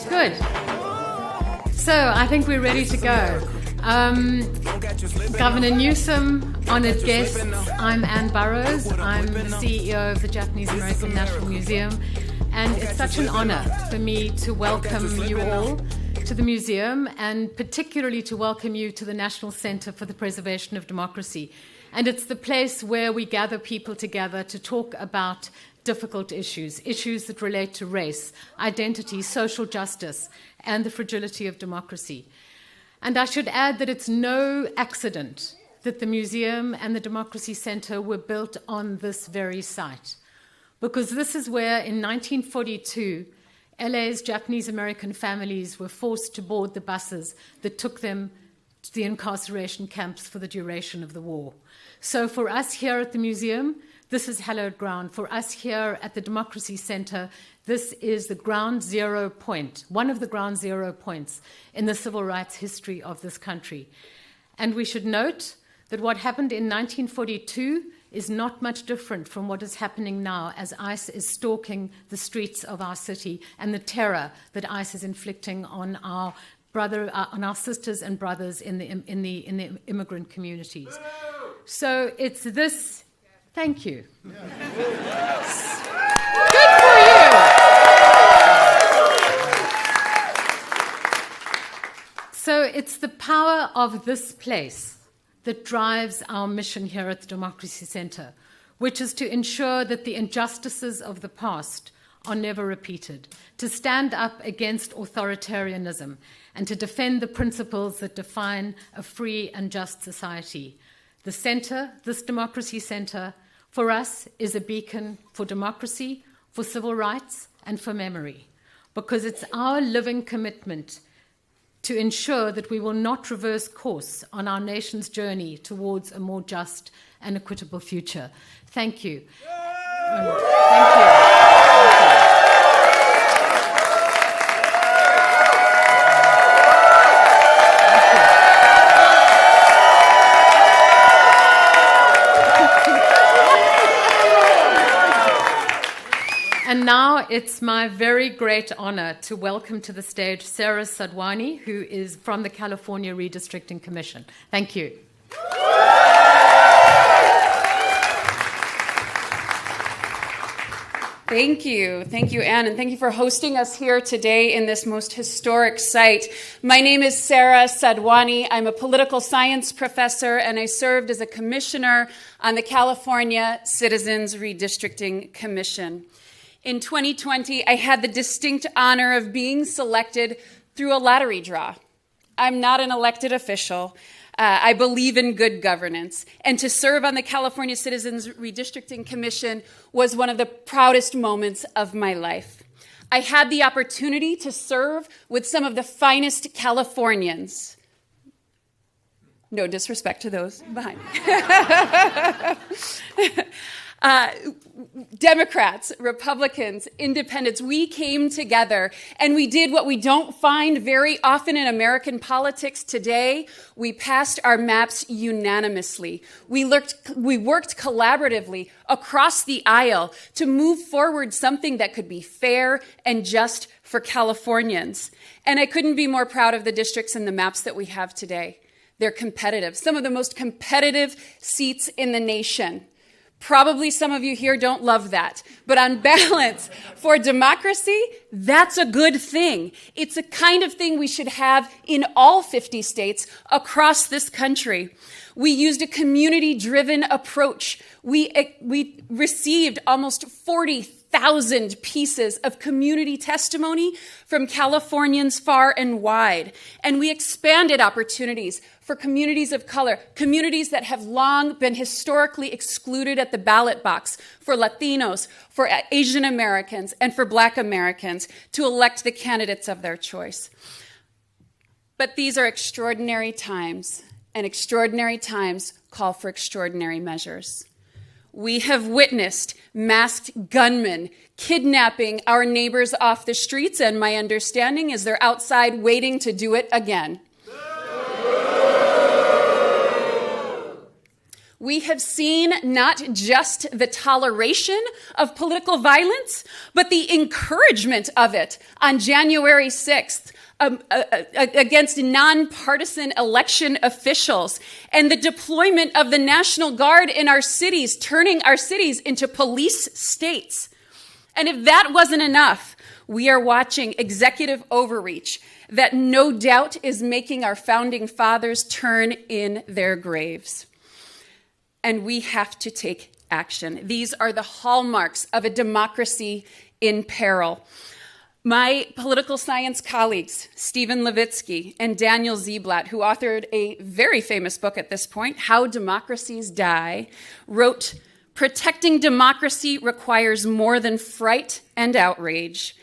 Good. So I think we're ready to go. Governor Newsom, honored guests, I'm Ann Burrows. I'm the CEO of the Japanese American National Museum, and it's such an honor for me to welcome you all to the museum, and particularly to welcome you to the National Center for the Preservation of Democracy. And it's the place where we gather people together to talk about difficult issues that relate to race, identity, social justice, and the fragility of democracy. And I should add that it's no accident that the museum and the Democracy Center were built on this very site, because this is where, in 1942, LA's Japanese American families were forced to board the buses that took them to the incarceration camps for the duration of the war. So for us here at the museum, this is hallowed ground. For us here at the Democracy Center, this is the ground zero point, one of the ground zero points in the civil rights history of this country. And we should note that what happened in 1942 is not much different from what is happening now, as ICE is stalking the streets of our city and the terror that ICE is inflicting on our sisters and brothers in the immigrant communities. So it's this. Thank you. Good for you. So it's the power of this place that drives our mission here at the Democracy Center, which is to ensure that the injustices of the past are never repeated, to stand up against authoritarianism, and to defend the principles that define a free and just society. The center, this Democracy Center, for us is a beacon for democracy, for civil rights, and for memory, because it's our living commitment to ensure that we will not reverse course on our nation's journey towards a more just and equitable future. Thank you. Thank you. And now it's my very great honor to welcome to the stage Sarah Sadwani, who is from the California Redistricting Commission. Thank you. Thank you, Anne, and thank you for hosting us here today in this most historic site. My name is Sarah Sadwani. I'm a political science professor, and I served as a commissioner on the California Citizens Redistricting Commission. In 2020, I had the distinct honor of being selected through a lottery draw. I'm not an elected official. I believe in good governance. And to serve on the California Citizens Redistricting Commission was one of the proudest moments of my life. I had the opportunity to serve with some of the finest Californians. No disrespect to those behind. Democrats, Republicans, Independents, we came together and we did what we don't find very often in American politics today. We passed our maps unanimously. We worked collaboratively across the aisle to move forward something that could be fair and just for Californians. And I couldn't be more proud of the districts and the maps that we have today. They're competitive, some of the most competitive seats in the nation. Probably some of you here don't love that. But on balance, for democracy, that's a good thing. It's a kind of thing we should have in all 50 states across this country. We used a community-driven approach. We received almost 40,000 pieces of community testimony from Californians far and wide. And we expanded opportunities for communities of color, communities that have long been historically excluded at the ballot box, for Latinos, for Asian Americans, and for Black Americans to elect the candidates of their choice. But these are extraordinary times, and extraordinary times call for extraordinary measures. We have witnessed masked gunmen kidnapping our neighbors off the streets, and my understanding is they're outside waiting to do it again. we have seen not just the toleration of political violence, but the encouragement of it on January 6th. Against nonpartisan election officials, and the deployment of the National Guard in our cities, turning our cities into police states. And if that wasn't enough, we are watching executive overreach that no doubt is making our founding fathers turn in their graves. And we have to take action. These are the hallmarks of a democracy in peril. My political science colleagues, Stephen Levitsky and Daniel Ziblatt, who authored a very famous book at this point, How Democracies Die, wrote, "Protecting democracy requires more than fright and outrage.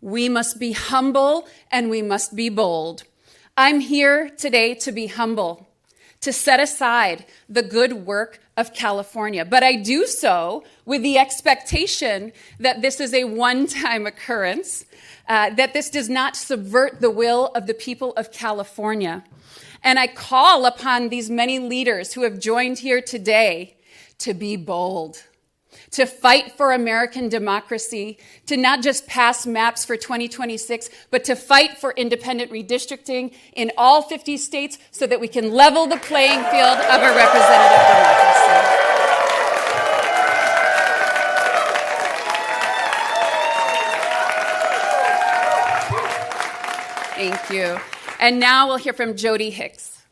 We must be humble and we must be bold." I'm here today to be humble, to set aside the good work of California. But I do so with the expectation that this is a one-time occurrence, that this does not subvert the will of the people of California. And I call upon these many leaders who have joined here today to be bold, to fight for American democracy, to not just pass maps for 2026, but to fight for independent redistricting in all 50 states so that we can level the playing field of a representative democracy. Thank you. And now we'll hear from Jody Hicks.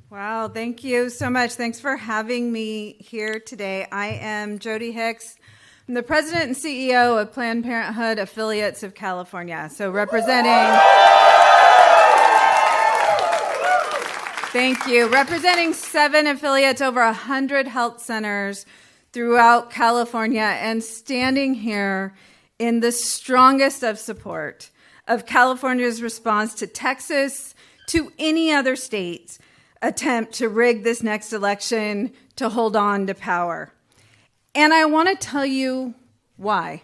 Wow, thank you so much. Thanks for having me here today. I am Jody Hicks. I'm the president and CEO of Planned Parenthood Affiliates of California. So representing 7 affiliates, over 100 health centers throughout California, and standing here in the strongest of support of California's response to Texas, to any other state's attempt to rig this next election to hold on to power. And I want to tell you why.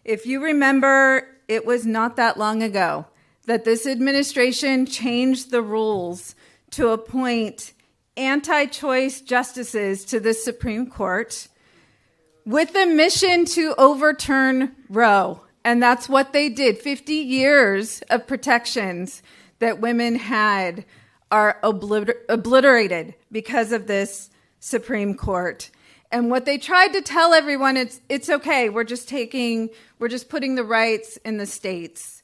If you remember, it was not that long ago that this administration changed the rules to appoint anti-choice justices to the Supreme Court with the mission to overturn Roe. And that's what they did. 50 years of protections that women had are obliterated because of this Supreme Court. And what they tried to tell everyone, it's okay. We're just putting the rights in the states.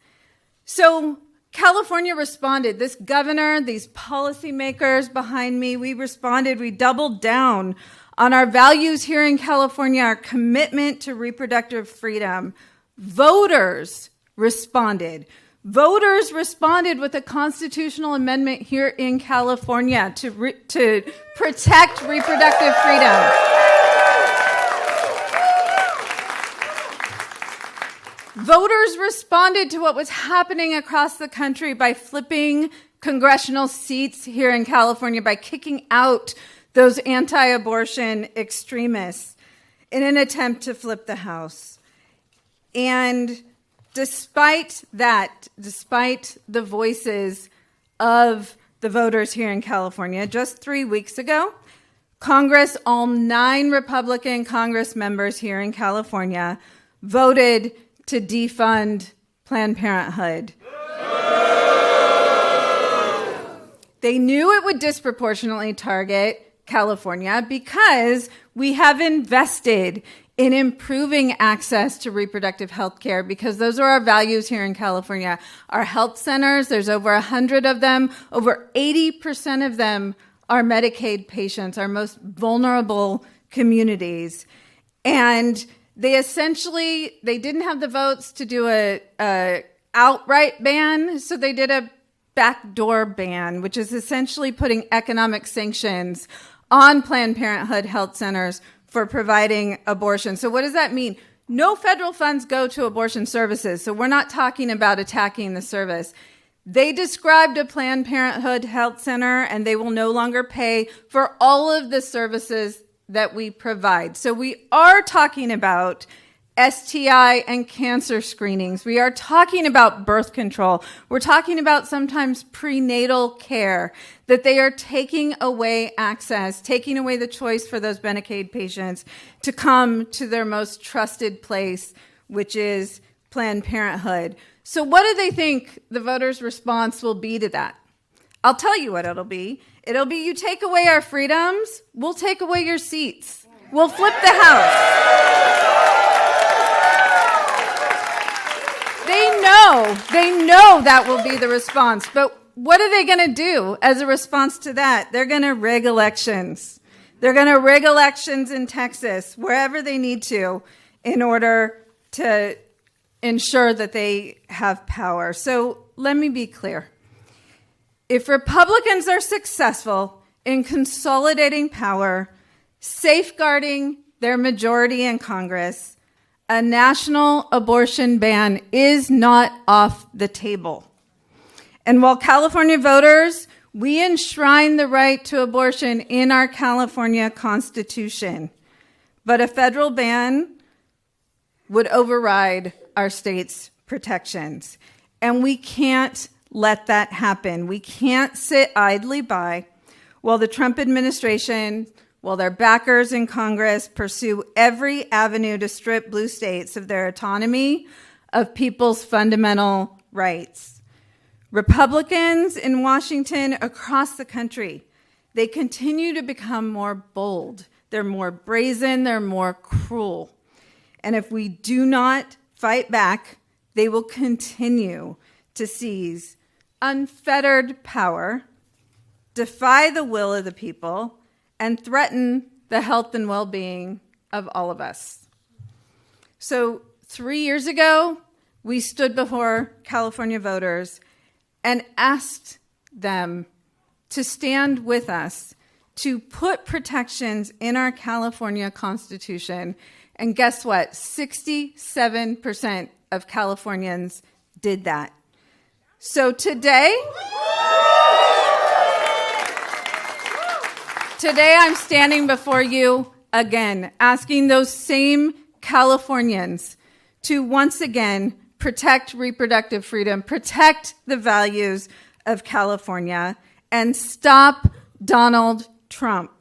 So California responded. This governor, these policymakers behind me, we responded. We doubled down on our values here in California, our commitment to reproductive freedom. Voters responded. Voters responded with a constitutional amendment here in California to protect reproductive freedom. Voters responded to what was happening across the country by flipping congressional seats here in California, by kicking out those anti-abortion extremists in an attempt to flip the House. And despite that, despite the voices of the voters here in California, just 3 weeks ago, Congress, all 9 Republican Congress members here in California, voted to defund Planned Parenthood. They knew it would disproportionately target California because we have invested in improving access to reproductive health care, because those are our values here in California. Our health centers, there's over 100 of them. Over 80% of them are Medicaid patients, our most vulnerable communities. And they didn't have the votes to do a outright ban, so they did a backdoor ban, which is essentially putting economic sanctions on Planned Parenthood health centers for providing abortion. So what does that mean? No federal funds go to abortion services, so we're not talking about attacking the service. They described a Planned Parenthood health center, and they will no longer pay for all of the services that we provide. So we are talking about STI and cancer screenings. We are talking about birth control. We're talking about sometimes prenatal care, that they are taking away access, taking away the choice for those Medicaid patients to come to their most trusted place, which is Planned Parenthood. So what do they think the voters' response will be to that? I'll tell you what it'll be. It'll be, you take away our freedoms, we'll take away your seats. We'll flip the House. They know that will be the response. But what are they going to do as a response to that? They're going to rig elections. They're going to rig elections in Texas, wherever they need to, in order to ensure that they have power. So let me be clear. If Republicans are successful in consolidating power, safeguarding their majority in Congress, a national abortion ban is not off the table. And while California voters, we enshrine the right to abortion in our California Constitution, but a federal ban would override our state's protections. And we can't let that happen. We can't sit idly by while the Trump administration, while their backers in Congress pursue every avenue to strip blue states of their autonomy, of people's fundamental rights. Republicans in Washington, across the country, they continue to become more bold. They're more brazen, they're more cruel. And if we do not fight back, they will continue to seize unfettered power, defy the will of the people, and threaten the health and well-being of all of us. So 3 years ago, we stood before California voters and asked them to stand with us to put protections in our California Constitution. And guess what? 67% of Californians did that. So today I'm standing before you again, asking those same Californians to once again protect reproductive freedom, protect the values of California, and stop Donald Trump.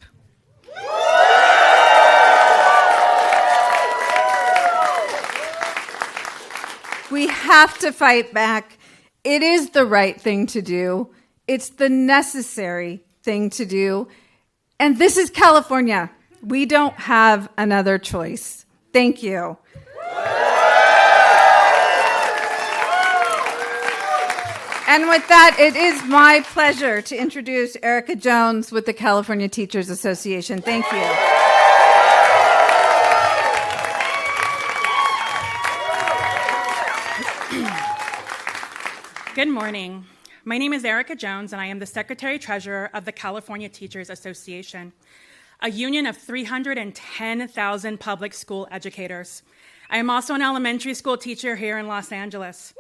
We have to fight back. It is the right thing to do. It's the necessary thing to do. And this is California. We don't have another choice. Thank you. And with that, it is my pleasure to introduce Erica Jones with the California Teachers Association. Thank you. Good morning. My name is Erica Jones, and I am the Secretary-Treasurer of the California Teachers Association, a union of 310,000 public school educators. I am also an elementary school teacher here in Los Angeles.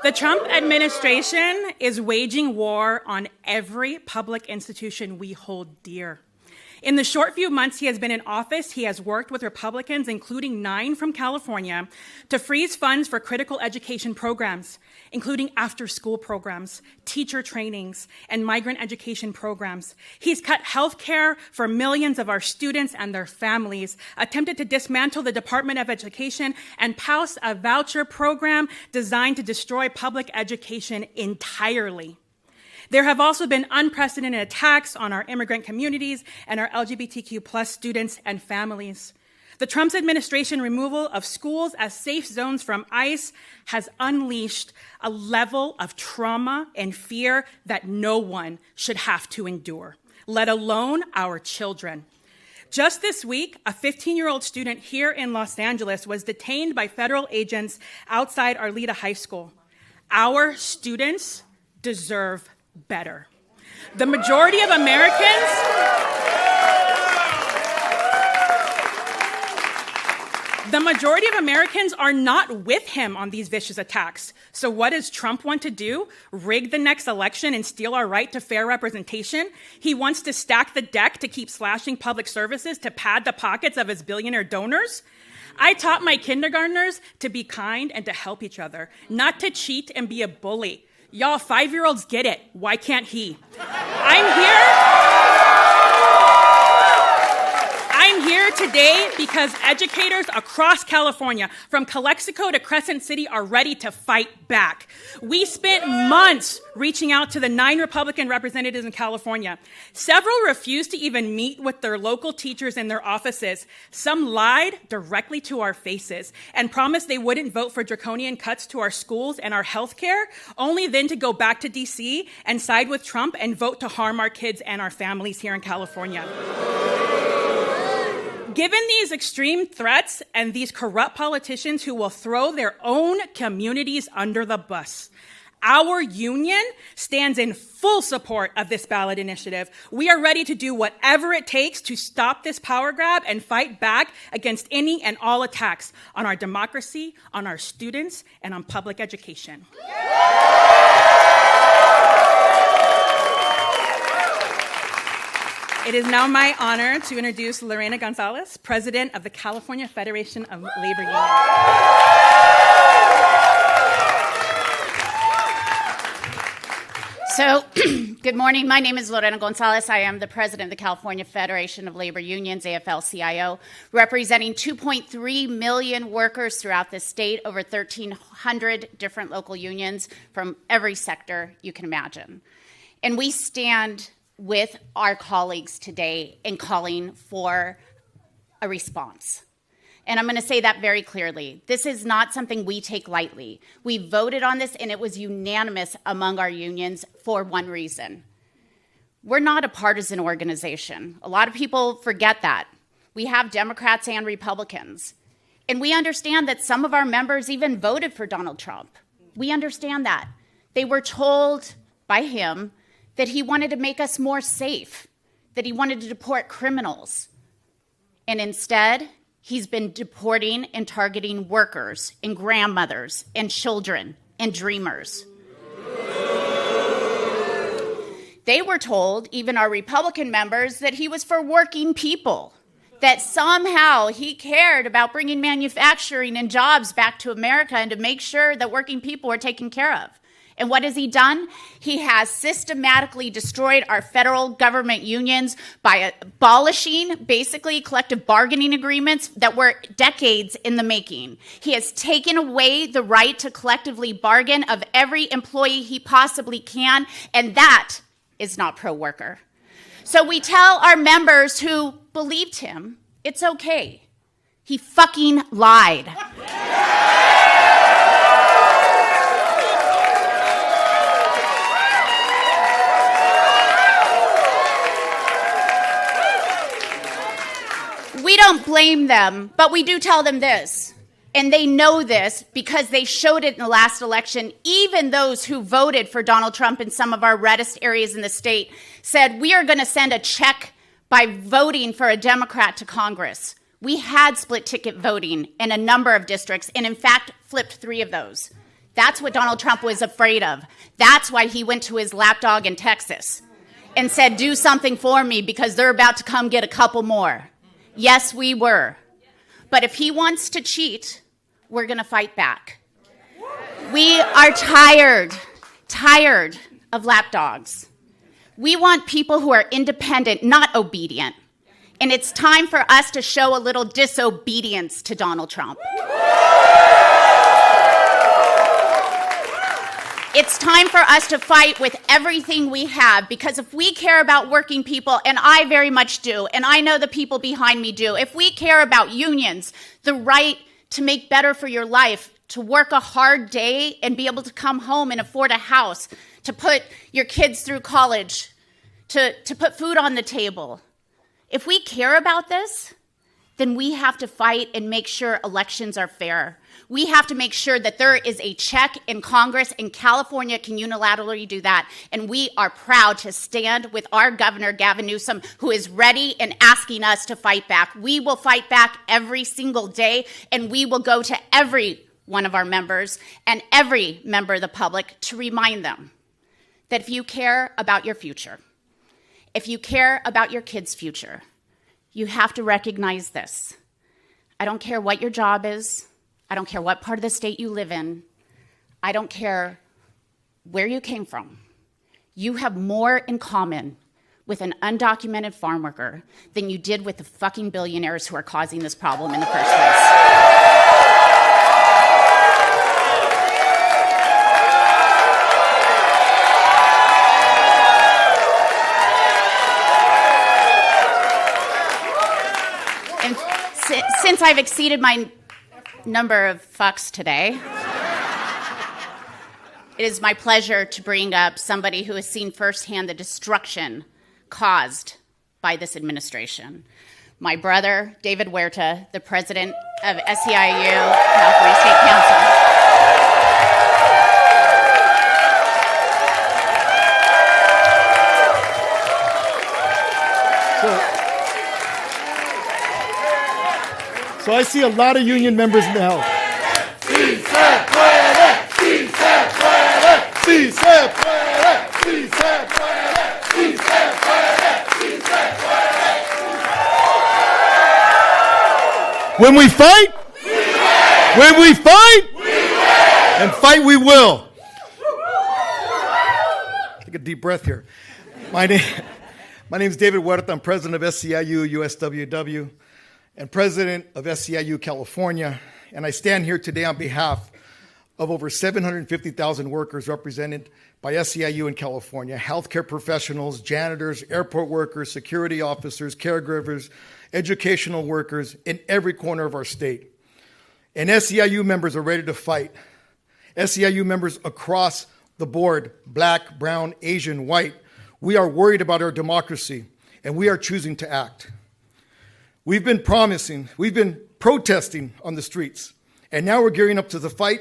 The Trump administration is waging war on every public institution we hold dear. In the short few months he has been in office, he has worked with Republicans, including 9 from California, to freeze funds for critical education programs, including after-school programs, teacher trainings, and migrant education programs. He's cut health care for millions of our students and their families, attempted to dismantle the Department of Education, and passed a voucher program designed to destroy public education entirely. There have also been unprecedented attacks on our immigrant communities and our LGBTQ plus students and families. The Trump administration removal of schools as safe zones from ICE has unleashed a level of trauma and fear that no one should have to endure, let alone our children. Just this week, a 15-year-old student here in Los Angeles was detained by federal agents outside Arleta High School. Our students deserve better. The majority of The majority of Americans are not with him on these vicious attacks. So what does Trump want to do? Rig the next election and steal our right to fair representation? He wants to stack the deck to keep slashing public services to pad the pockets of his billionaire donors? I taught my kindergartners to be kind and to help each other, not to cheat and be a bully. Y'all, 5-year-olds get it. Why can't he? I'm here today because educators across California, from Calexico to Crescent City, are ready to fight back. We spent months reaching out to the 9 Republican representatives in California. Several refused to even meet with their local teachers in their offices. Some lied directly to our faces and promised they wouldn't vote for draconian cuts to our schools and our health care, only then to go back to D.C. and side with Trump and vote to harm our kids and our families here in California. Given these extreme threats and these corrupt politicians who will throw their own communities under the bus, our union stands in full support of this ballot initiative. We are ready to do whatever it takes to stop this power grab and fight back against any and all attacks on our democracy, on our students, and on public education. It is now my honor to introduce Lorena Gonzalez, President of the California Federation of Labor Unions. So, good morning. My name is Lorena Gonzalez. I am the President of the California Federation of Labor Unions, AFL-CIO, representing 2.3 million workers throughout the state, over 1,300 different local unions from every sector you can imagine. And we stand with our colleagues today in calling for a response. And I'm going to say that very clearly. This is not something we take lightly. We voted on this, and it was unanimous among our unions for one reason. We're not a partisan organization. A lot of people forget that. We have Democrats and Republicans. And we understand that some of our members even voted for Donald Trump. We understand that. They were told by him that he wanted to make us more safe, that he wanted to deport criminals. And instead, he's been deporting and targeting workers and grandmothers and children and dreamers. They were told, even our Republican members, that he was for working people, that somehow he cared about bringing manufacturing and jobs back to America and to make sure that working people were taken care of. And what has he done? He has systematically destroyed our federal government unions by abolishing, basically, collective bargaining agreements that were decades in the making. He has taken away the right to collectively bargain of every employee he possibly can, and that is not pro-worker. So we tell our members who believed him, it's okay. He fucking lied. We don't blame them, but we do tell them this. And they know this because they showed it in the last election. Even those who voted for Donald Trump in some of our reddest areas in the state said, we are going to send a check by voting for a Democrat to Congress. We had split ticket voting in a number of districts, and in fact, flipped 3 of those. That's what Donald Trump was afraid of. That's why he went to his lapdog in Texas and said, do something for me because they're about to come get a couple more. Yes, we were. But if he wants to cheat, we're going to fight back. We are tired of lapdogs. We want people who are independent, not obedient. And it's time for us to show a little disobedience to Donald Trump. It's time for us to fight with everything we have, because if we care about working people, and I very much do, and I know the people behind me do, if we care about unions, the right to make better for your life, to work a hard day and be able to come home and afford a house, to put your kids through college, to put food on the table. If we care about this, then we have to fight and make sure elections are fair. We have to make sure that there is a check in Congress, and California can unilaterally do that. And we are proud to stand with our governor, Gavin Newsom, who is ready and asking us to fight back. We will fight back every single day, and we will go to every one of our members and every member of the public to remind them that if you care about your future, if you care about your kids' future, you have to recognize this. I don't care what your job is. I don't care what part of the state you live in. I don't care where you came from. You have more in common with an undocumented farm worker than you did with the fucking billionaires who are causing this problem in the first place. Since I've exceeded my number of fucks today, it is my pleasure to bring up somebody who has seen firsthand the destruction caused by this administration. My brother, David Huerta, the president of SEIU, California State Council. So I see a lot of union members in the house. Si se puede, si se puede, si se puede, si se puede, si se puede, si se puede. When we fight, we win. when we fight, We win. and fight we will. Take a deep breath here. My name is David Huerta. I'm president of SEIU, USWW, and president of SEIU California. And I stand here today on behalf of over 750,000 workers represented by SEIU in California, healthcare professionals, janitors, airport workers, security officers, caregivers, educational workers in every corner of our state. And SEIU members are ready to fight. SEIU members across the board, black, brown, Asian, white, we are worried about our democracy, and we are choosing to act. We've been protesting on the streets, and now we're gearing up to the fight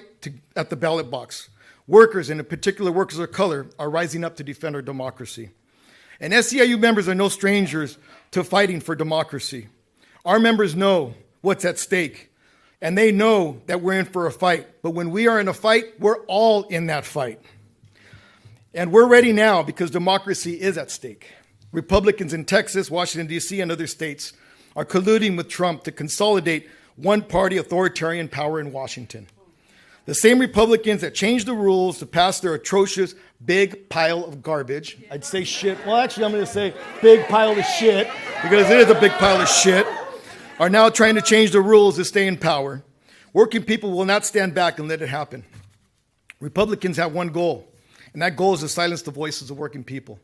at the ballot box. Workers, and in particular workers of color, are rising up to defend our democracy. And SEIU members are no strangers to fighting for democracy. Our members know what's at stake, and they know that we're in for a fight. But when we are in a fight, we're all in that fight. And we're ready now because democracy is at stake. Republicans in Texas, Washington, D.C., and other states are colluding with Trump to consolidate one-party authoritarian power in Washington. The same Republicans that changed the rules to pass their atrocious big pile of garbage, I'd say shit, well actually I'm going to say big pile of shit, because it is a big pile of shit, are now trying to change the rules to stay in power. Working people will not stand back and let it happen. Republicans have one goal, and that goal is to silence the voices of working people,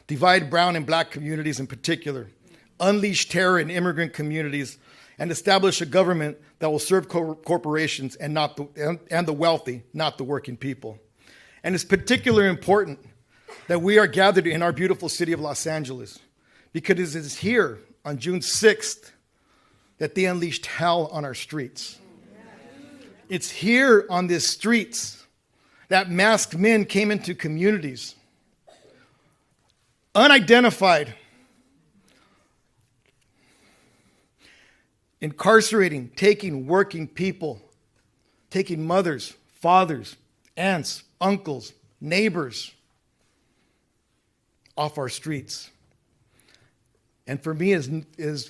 divide brown and black communities in particular, unleash terror in immigrant communities, and establish a government that will serve corporations and the wealthy, not the working people. And it's particularly important that we are gathered in our beautiful city of Los Angeles, because it is here on June 6th that they unleashed hell on our streets. It's here on these streets that masked men came into communities, unidentified, incarcerating, taking working people, taking mothers, fathers, aunts, uncles, neighbors off our streets. And for me is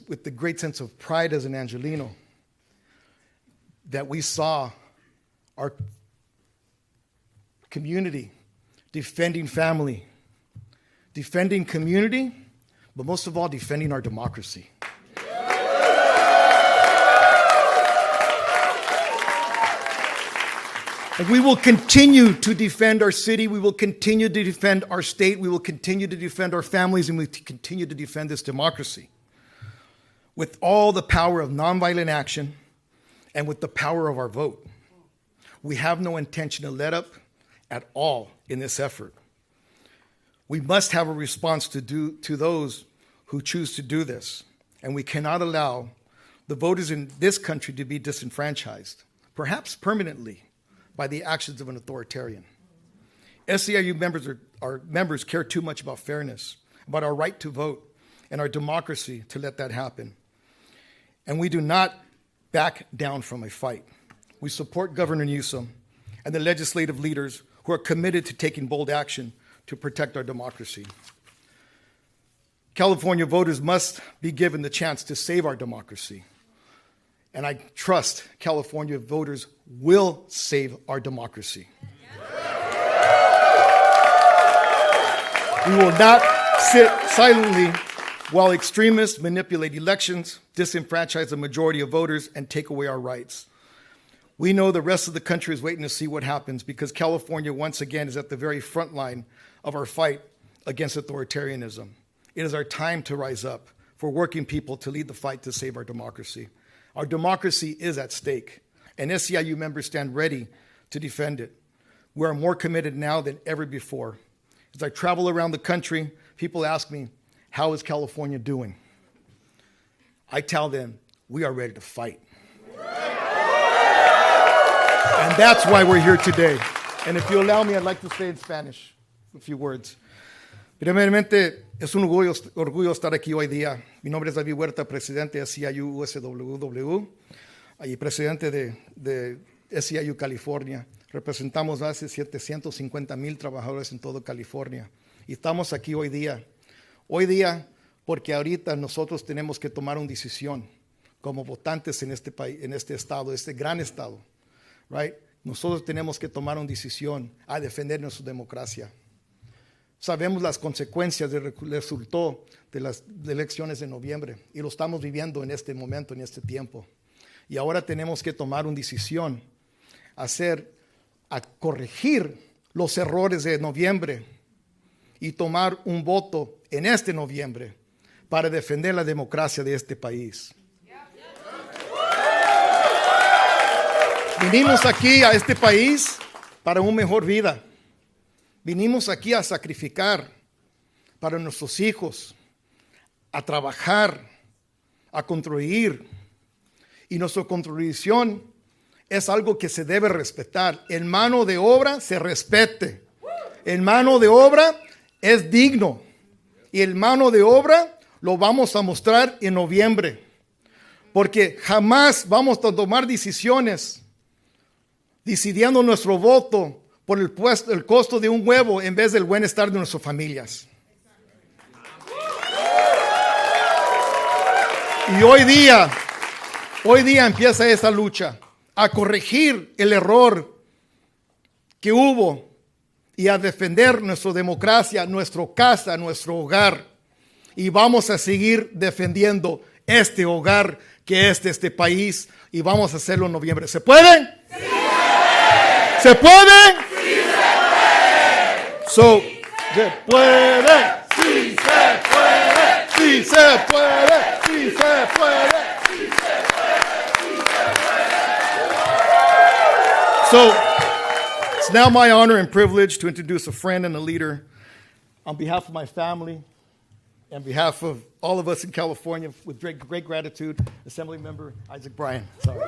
with the great sense of pride as an Angelino that we saw our community defending family, defending community, but most of all, defending our democracy. And we will continue to defend our city. We will continue to defend our state. We will continue to defend our families, and we continue to defend this democracy with all the power of nonviolent action and with the power of our vote. We have no intention to let up at all in this effort. We must have a response to those who choose to do this, and we cannot allow the voters in this country to be disenfranchised, perhaps permanently, by the actions of an authoritarian. SEIU members care too much about fairness, about our right to vote, and our democracy to let that happen. And we do not back down from a fight. We support Governor Newsom and the legislative leaders who are committed to taking bold action to protect our democracy. California voters must be given the chance to save our democracy. And I trust California voters will save our democracy. We will not sit silently while extremists manipulate elections, disenfranchise the majority of voters, and take away our rights. We know the rest of the country is waiting to see what happens because California, once again, is at the very front line of our fight against authoritarianism. It is our time to rise up for working people to lead the fight to save our democracy. Our democracy is at stake, and SEIU members stand ready to defend it. We are more committed now than ever before. As I travel around the country, people ask me, how is California doing? I tell them, we are ready to fight. And that's why we're here today. And if you allow me, I'd like to say in Spanish a few words. Primeramente, es un orgullo estar aquí hoy día. Mi nombre es David Huerta, presidente de SEIU USWW y presidente de SEIU California. Representamos más de 750,000 trabajadores en todo California. Y estamos aquí hoy día porque ahorita nosotros tenemos que tomar una decisión como votantes en este país, en este estado, este gran estado, right? Nosotros tenemos que tomar una decisión a defender nuestra democracia. Sabemos las consecuencias del resultado de las elecciones de noviembre y lo estamos viviendo en este momento, en este tiempo. Y ahora tenemos que tomar una decisión, a corregir los errores de noviembre y tomar un voto en este noviembre para defender la democracia de este país. Vinimos aquí a este país para una mejor vida. Vinimos aquí a sacrificar para nuestros hijos, a trabajar, a construir. Y nuestra contribución es algo que se debe respetar. El mano de obra se respete. El mano de obra es digno. Y el mano de obra lo vamos a mostrar en noviembre. Porque jamás vamos a tomar decisiones decidiendo nuestro voto por el costo de un huevo en vez del bienestar de nuestras familias. Y hoy día empieza esa lucha a corregir el error que hubo y a defender nuestra democracia, nuestra casa, nuestro hogar. Y vamos a seguir defendiendo este hogar que es de este país y vamos a hacerlo en noviembre. ¿Se puede? ¡Sí! ¿Se puede? So, se puede, Sí se puede, sí se puede, sí se puede. So, it's now my honor and privilege to introduce a friend and a leader on behalf of my family, on behalf of all of us in California, with great gratitude, Assembly Member Isaac Bryan. Sorry.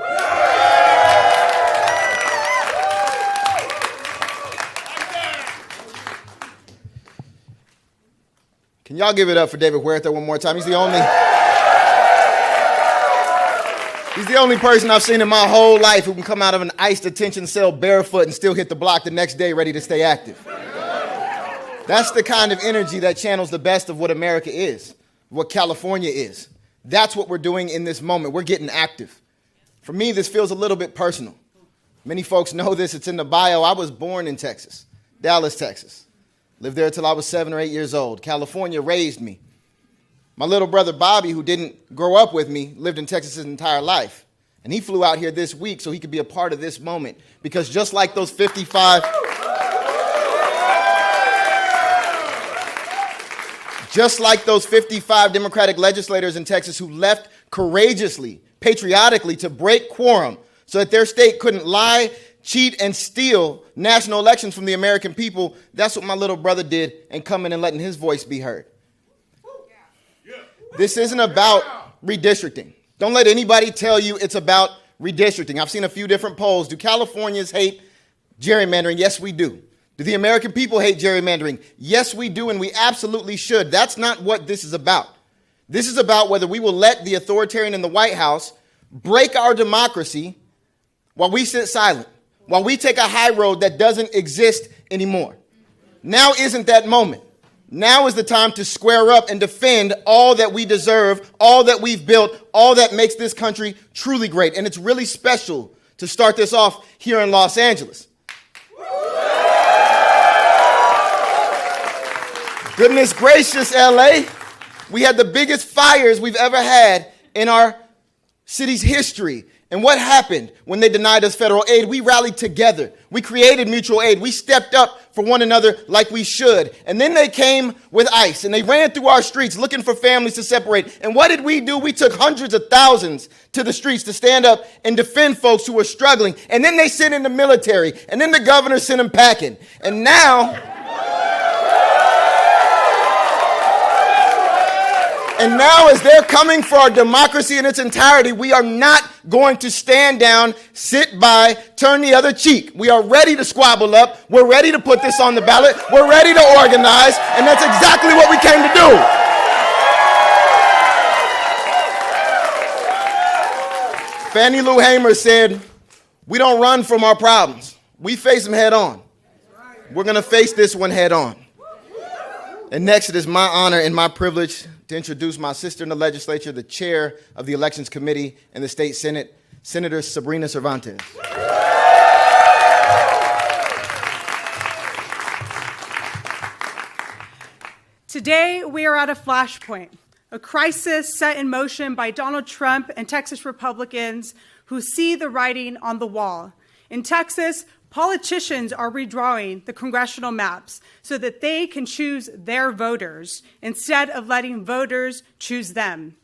Can y'all give it up for David Huerta one more time? He's the only person I've seen in my whole life who can come out of an ICE detention cell barefoot and still hit the block the next day ready to stay active. That's the kind of energy that channels the best of what America is, what California is. That's what we're doing in this moment. We're getting active. For me, this feels a little bit personal. Many folks know this. It's in the bio. I was born in Texas, Dallas, Texas. Lived there till I was 7 or 8 years old. California raised me. My little brother Bobby, who didn't grow up with me, lived in Texas his entire life. And he flew out here this week so he could be a part of this moment. Because just like those 55 Democratic legislators in Texas who left courageously, patriotically to break quorum so that their state couldn't lie, cheat, and steal national elections from the American people, that's what my little brother did and coming and letting his voice be heard. This isn't about redistricting. Don't let anybody tell you it's about redistricting. I've seen a few different polls. Do Californians hate gerrymandering? Yes, we do. Do the American people hate gerrymandering? Yes, we do, and we absolutely should. That's not what this is about. This is about whether we will let the authoritarian in the White House break our democracy while we sit silent, while we take a high road that doesn't exist anymore. Now isn't that moment. Now is the time to square up and defend all that we deserve, all that we've built, all that makes this country truly great. And it's really special to start this off here in Los Angeles. Goodness gracious, LA. We had the biggest fires we've ever had in our city's history. And what happened when they denied us federal aid? We rallied together. We created mutual aid. We stepped up for one another like we should. And then they came with ICE, and they ran through our streets looking for families to separate. And what did we do? We took hundreds of thousands to the streets to stand up and defend folks who were struggling. And then they sent in the military, and then the governor sent them packing. And now... And now, as they're coming for our democracy in its entirety, we are not going to stand down, sit by, turn the other cheek. We are ready to squabble up. We're ready to put this on the ballot. We're ready to organize. And that's exactly what we came to do. Fannie Lou Hamer said, "We don't run from our problems. We face them head on." We're going to face this one head on. And next, it is my honor and my privilege to introduce my sister in the legislature, the chair of the Elections Committee in the State Senate, Senator Sabrina Cervantes. Today, we are at a flashpoint, a crisis set in motion by Donald Trump and Texas Republicans who see the writing on the wall. In Texas, politicians are redrawing the congressional maps so that they can choose their voters instead of letting voters choose them.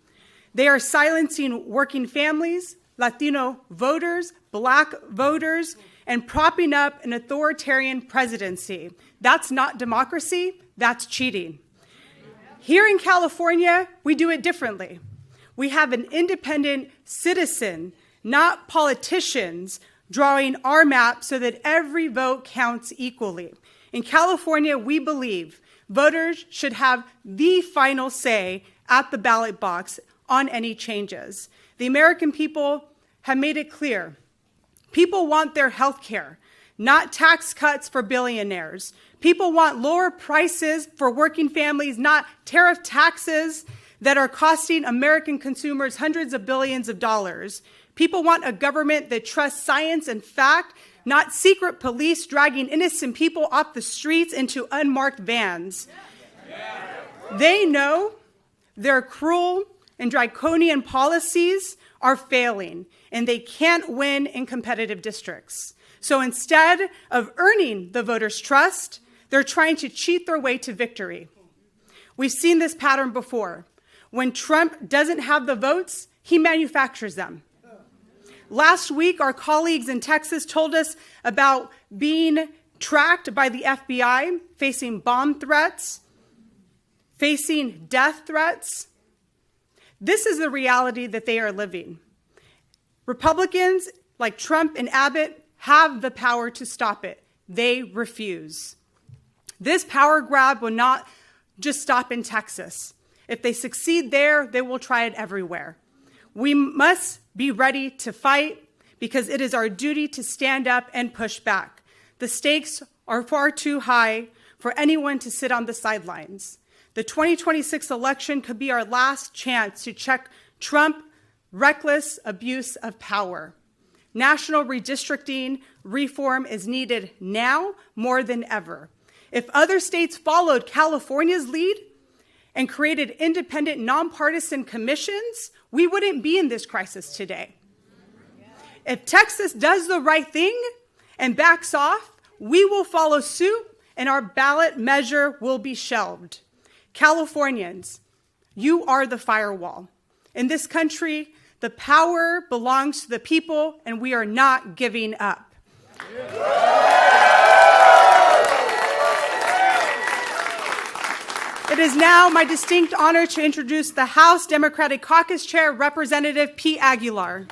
They are silencing working families, Latino voters, Black voters, and propping up an authoritarian presidency. That's not democracy, that's cheating. Here in California, we do it differently. We have an independent citizen, not politicians, drawing our map so that every vote counts equally. In California, we believe voters should have the final say at the ballot box on any changes. The American people have made it clear. People want their health care, not tax cuts for billionaires. People want lower prices for working families, not tariff taxes that are costing American consumers hundreds of billions of dollars. People want a government that trusts science and fact, not secret police dragging innocent people off the streets into unmarked vans. They know their cruel and draconian policies are failing, and they can't win in competitive districts. So instead of earning the voters' trust, they're trying to cheat their way to victory. We've seen this pattern before. When Trump doesn't have the votes, he manufactures them. Last week, our colleagues in Texas told us about being tracked by the FBI, facing bomb threats, facing death threats. This is the reality that they are living. Republicans like Trump and Abbott have the power to stop it. They refuse. This power grab will not just stop in Texas. If they succeed there, they will try it everywhere. We must be ready to fight because it is our duty to stand up and push back. The stakes are far too high for anyone to sit on the sidelines. The 2026 election could be our last chance to check Trump's reckless abuse of power. National redistricting reform is needed now more than ever. If other states followed California's lead and created independent, nonpartisan commissions, we wouldn't be in this crisis today. If Texas does the right thing and backs off, we will follow suit and our ballot measure will be shelved. Californians, you are the firewall. In this country, the power belongs to the people and we are not giving up. It is now my distinct honor to introduce the House Democratic Caucus Chair, Representative Pete Aguilar.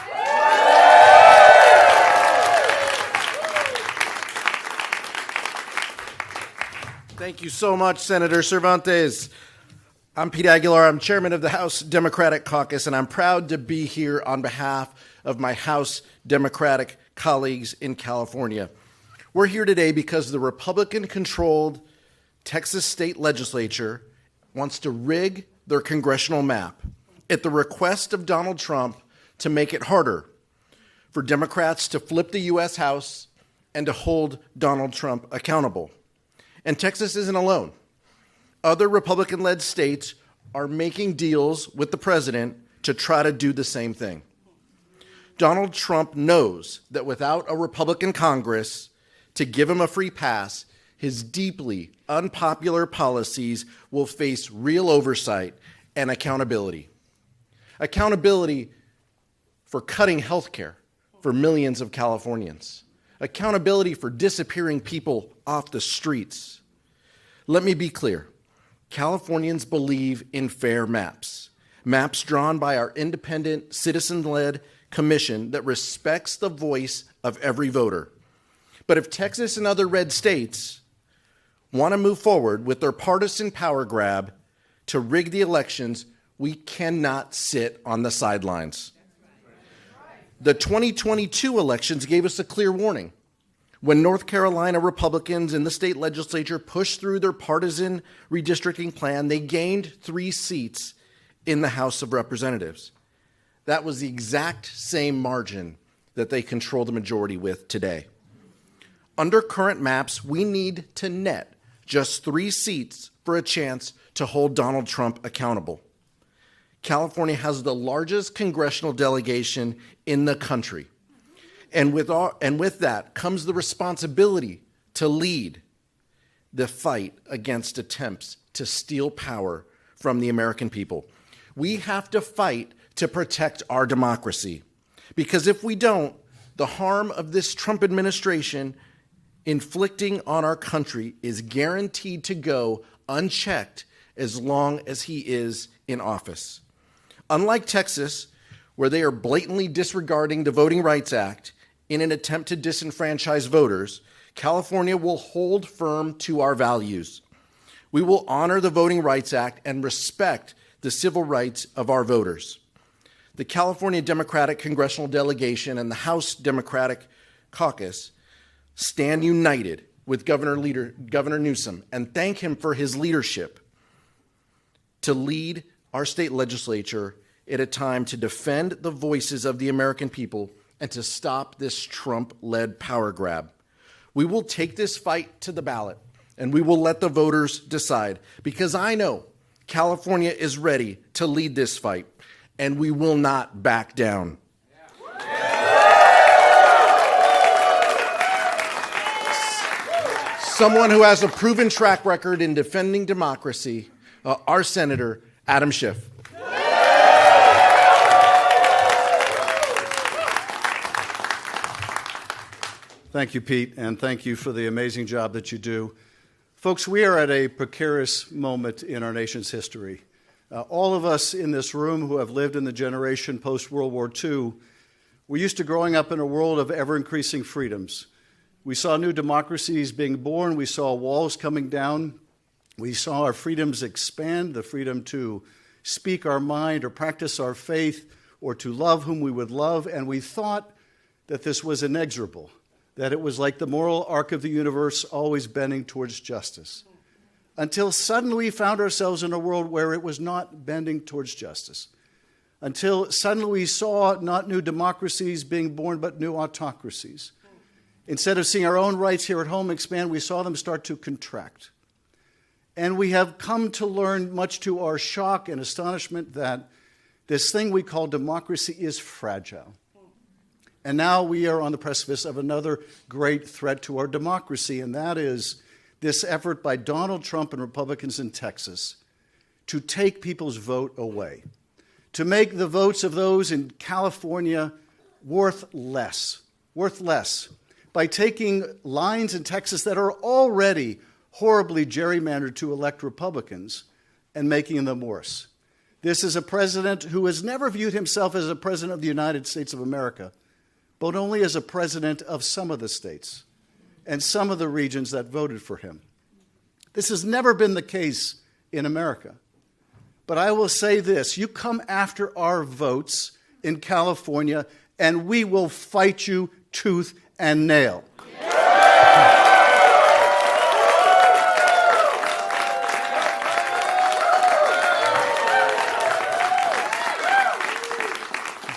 Thank you so much, Senator Cervantes. I'm Pete Aguilar. I'm chairman of the House Democratic Caucus, and I'm proud to be here on behalf of my House Democratic colleagues in California. We're here today because the Republican-controlled Texas state legislature wants to rig their congressional map at the request of Donald Trump to make it harder for Democrats to flip the U.S. House and to hold Donald Trump accountable. And Texas isn't alone. Other Republican-led states are making deals with the president to try to do the same thing. Donald Trump knows that without a Republican Congress to give him a free pass, his deeply unpopular policies will face real oversight and accountability. Accountability for cutting health care for millions of Californians. Accountability for disappearing people off the streets. Let me be clear. Californians believe in fair maps. Maps drawn by our independent, citizen-led commission that respects the voice of every voter. But if Texas and other red states want to move forward with their partisan power grab to rig the elections, we cannot sit on the sidelines. The 2022 elections gave us a clear warning. When North Carolina Republicans in the state legislature pushed through their partisan redistricting plan, they gained 3 seats in the House of Representatives. That was the exact same margin that they control the majority with today. Under current maps, we need to net just 3 seats for a chance to hold Donald Trump accountable. California has the largest congressional delegation in the country. And with that comes the responsibility to lead the fight against attempts to steal power from the American people. We have to fight to protect our democracy. Because if we don't, the harm of this Trump administration inflicting on our country is guaranteed to go unchecked as long as he is in office. Unlike Texas, where they are blatantly disregarding the Voting Rights Act in an attempt to disenfranchise voters, California will hold firm to our values. We will honor the Voting Rights Act and respect the civil rights of our voters. The California Democratic Congressional Delegation and the House Democratic Caucus stand united with Governor Newsom and thank him for his leadership to lead our state legislature at a time to defend the voices of the American people and to stop this Trump-led power grab. We will take this fight to the ballot and we will let the voters decide, because I know California is ready to lead this fight and we will not back down. Someone who has a proven track record in defending democracy, our Senator, Adam Schiff. Thank you, Pete, and thank you for the amazing job that you do. Folks, we are at a precarious moment in our nation's history. All of us in this room who have lived in the generation post-World War II, we're used to growing up in a world of ever-increasing freedoms. We saw new democracies being born. We saw walls coming down. We saw our freedoms expand, the freedom to speak our mind or practice our faith or to love whom we would love. And we thought that this was inexorable, that it was like the moral arc of the universe always bending towards justice. Until suddenly we found ourselves in a world where it was not bending towards justice. Until suddenly we saw not new democracies being born, but new autocracies. Instead of seeing our own rights here at home expand, we saw them start to contract. And we have come to learn, much to our shock and astonishment, that this thing we call democracy is fragile. And now we are on the precipice of another great threat to our democracy, and that is this effort by Donald Trump and Republicans in Texas to take people's vote away, to make the votes of those in California worth less, by taking lines in Texas that are already horribly gerrymandered to elect Republicans, and making them worse. This is a president who has never viewed himself as a president of the United States of America, but only as a president of some of the states and some of the regions that voted for him. This has never been the case in America. But I will say this, you come after our votes in California, and we will fight you tooth and nail.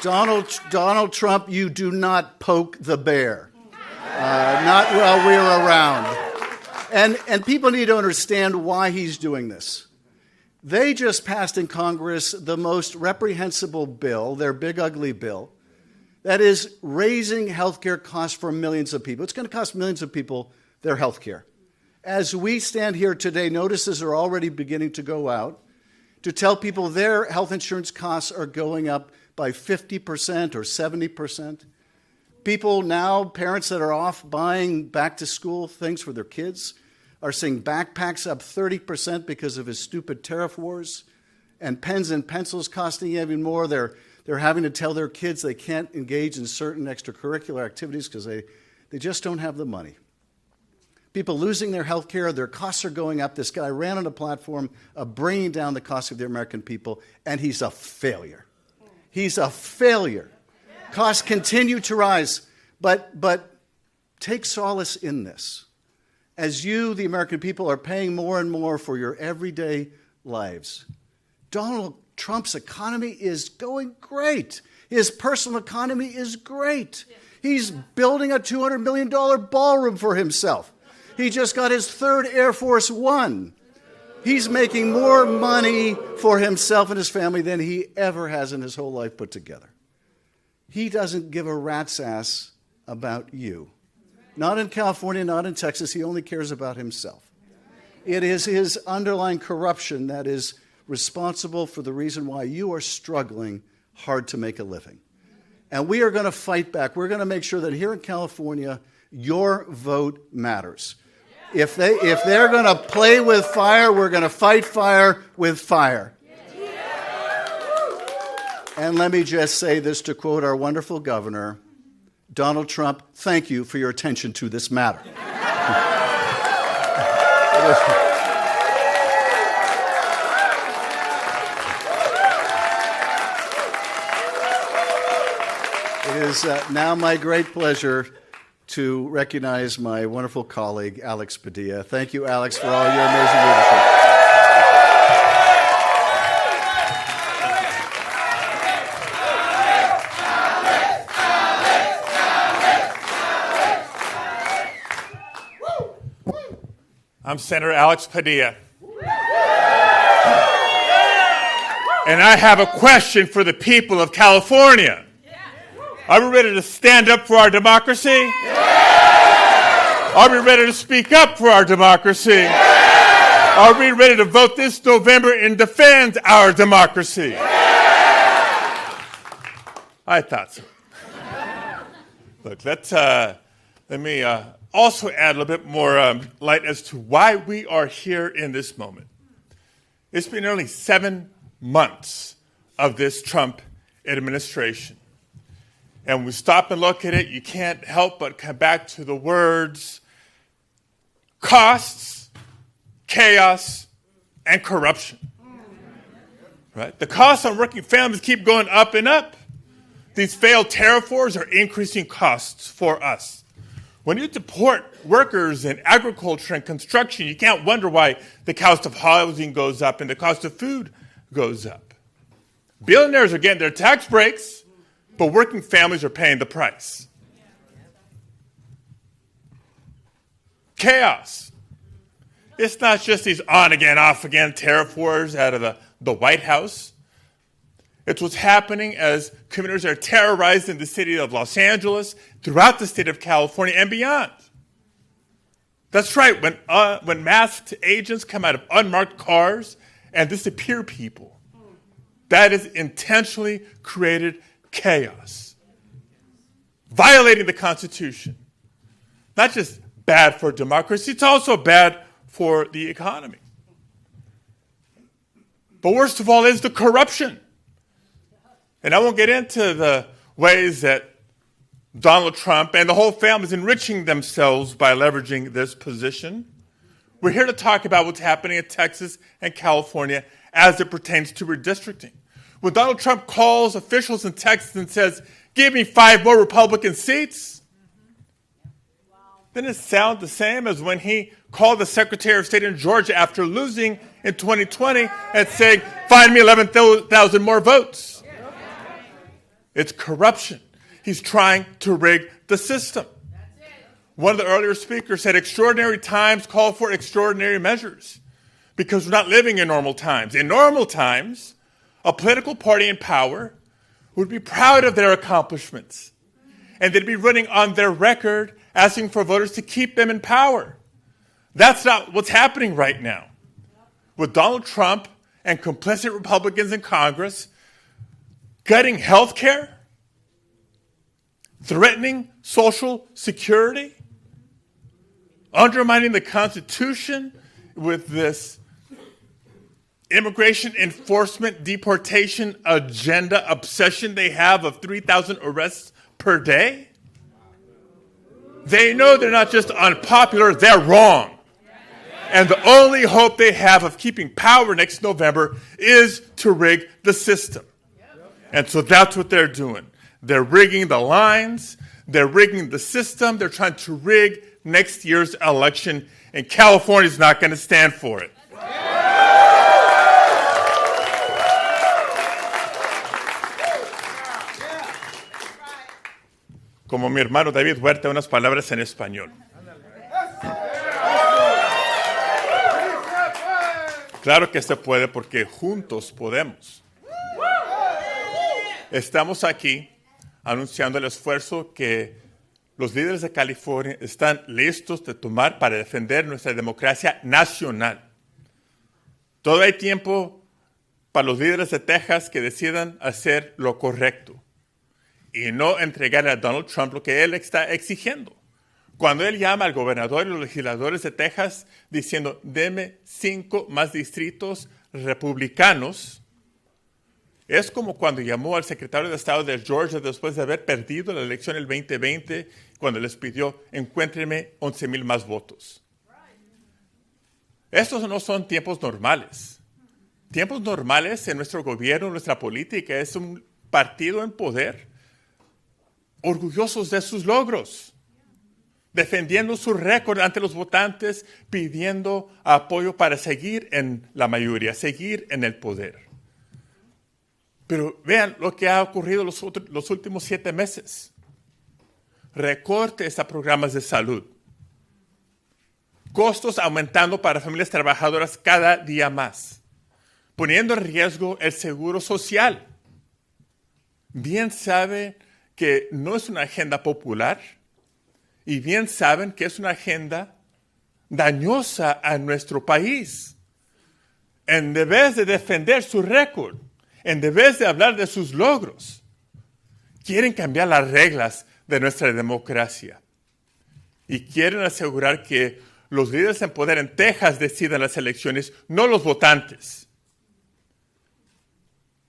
Donald Trump, you do not poke the bear. Not while we're around. And people need to understand why he's doing this. They just passed in Congress the most reprehensible bill, their big ugly bill, that is raising health care costs for millions of people. It's going to cost millions of people their health care. As we stand here today, notices are already beginning to go out to tell people their health insurance costs are going up by 50% or 70%. People now, parents that are off buying back-to-school things for their kids, are seeing backpacks up 30% because of his stupid tariff wars, and pens and pencils costing even more. They're having to tell their kids they can't engage in certain extracurricular activities because they just don't have the money. People losing their health care, their costs are going up. This guy ran on a platform of bringing down the cost of the American people, and he's a failure. He's a failure. Costs continue to rise, but take solace in this. As you, the American people, are paying more and more for your everyday lives, Donald Trump's economy is going great. His personal economy is great. He's building a $200 million ballroom for himself. He just got his third Air Force One. He's making more money for himself and his family than he ever has in his whole life put together. He doesn't give a rat's ass about you. Not in California, not in Texas. He only cares about himself. It is his underlying corruption that is responsible for the reason why you are struggling hard to make a living. And we are going to fight back. We're going to make sure that here in California, your vote matters. If they're going to play with fire, we're going to fight fire with fire. And let me just say this to quote our wonderful governor, Donald Trump, thank you for your attention to this matter. It is now my great pleasure to recognize my wonderful colleague, Alex Padilla. Thank you, Alex, for all your amazing leadership. I'm Senator Alex Padilla. And I have a question for the people of California. Are we ready to stand up for our democracy? Are we ready to speak up for our democracy? Are we ready to vote this November and defend our democracy? I thought so. Look, let me also add a little bit more light as to why we are here in this moment. It's been nearly 7 months of this Trump administration. And when we stop and look at it, you can't help but come back to the words costs, chaos, and corruption. Right? The costs on working families keep going up and up. These failed tariff wars are increasing costs for us. When you deport workers in agriculture and construction, you can't wonder why the cost of housing goes up and the cost of food goes up. Billionaires are getting their tax breaks, but working families are paying the price. Chaos. It's not just these on-again, off-again tariff wars out of the White House. It's what's happening as communities are terrorized in the city of Los Angeles, throughout the state of California, and beyond. That's right, when masked agents come out of unmarked cars and disappear people, that is intentionally created chaos. Violating the Constitution. Not just bad for democracy, it's also bad for the economy. But worst of all is the corruption. And I won't get into the ways that Donald Trump and the whole family is enriching themselves by leveraging this position. We're here to talk about what's happening in Texas and California as it pertains to redistricting. When Donald Trump calls officials in Texas and says, give me 5 more Republican seats, didn't it sound the same as when he called the Secretary of State in Georgia after losing in 2020 and saying, find me 11,000 more votes? It's corruption. He's trying to rig the system. One of the earlier speakers said extraordinary times call for extraordinary measures because we're not living in normal times. In normal times, a political party in power would be proud of their accomplishments, and they'd be running on their record asking for voters to keep them in power. That's not what's happening right now. With Donald Trump and complicit Republicans in Congress gutting health care, threatening Social Security, undermining the Constitution with this immigration enforcement deportation agenda obsession they have of 3,000 arrests per day. They know they're not just unpopular, they're wrong. And the only hope they have of keeping power next November is to rig the system. And so that's what they're doing. They're rigging the lines, they're rigging the system, they're trying to rig next year's election, and California's not going to stand for it. Como mi hermano David Huerta, unas palabras en español. Claro que se puede porque juntos podemos. Estamos aquí anunciando el esfuerzo que los líderes de California están listos de tomar para defender nuestra democracia nacional. Todo hay tiempo para los líderes de Texas que decidan hacer lo correcto y no entregarle a Donald Trump lo que él está exigiendo. Cuando él llama al gobernador y los legisladores de Texas diciendo, deme 5 más distritos republicanos, es como cuando llamó al secretario de Estado de Georgia después de haber perdido la elección el 2020, cuando les pidió, encuéntrenme 11,000 más votos. Estos no son tiempos normales. Tiempos normales en nuestro gobierno, nuestra política, es un partido en poder, orgullosos de sus logros, defendiendo su récord ante los votantes, pidiendo apoyo para seguir en la mayoría, seguir en el poder. Pero vean lo que ha ocurrido los últimos 7 meses. Recortes a programas de salud. Costos aumentando para familias trabajadoras cada día más, poniendo en riesgo el seguro social. Bien saben que no es una agenda popular y bien saben que es una agenda dañosa a nuestro país. En vez de defender su récord, en vez de hablar de sus logros, quieren cambiar las reglas de nuestra democracia y quieren asegurar que los líderes en poder en Texas decidan las elecciones, no los votantes.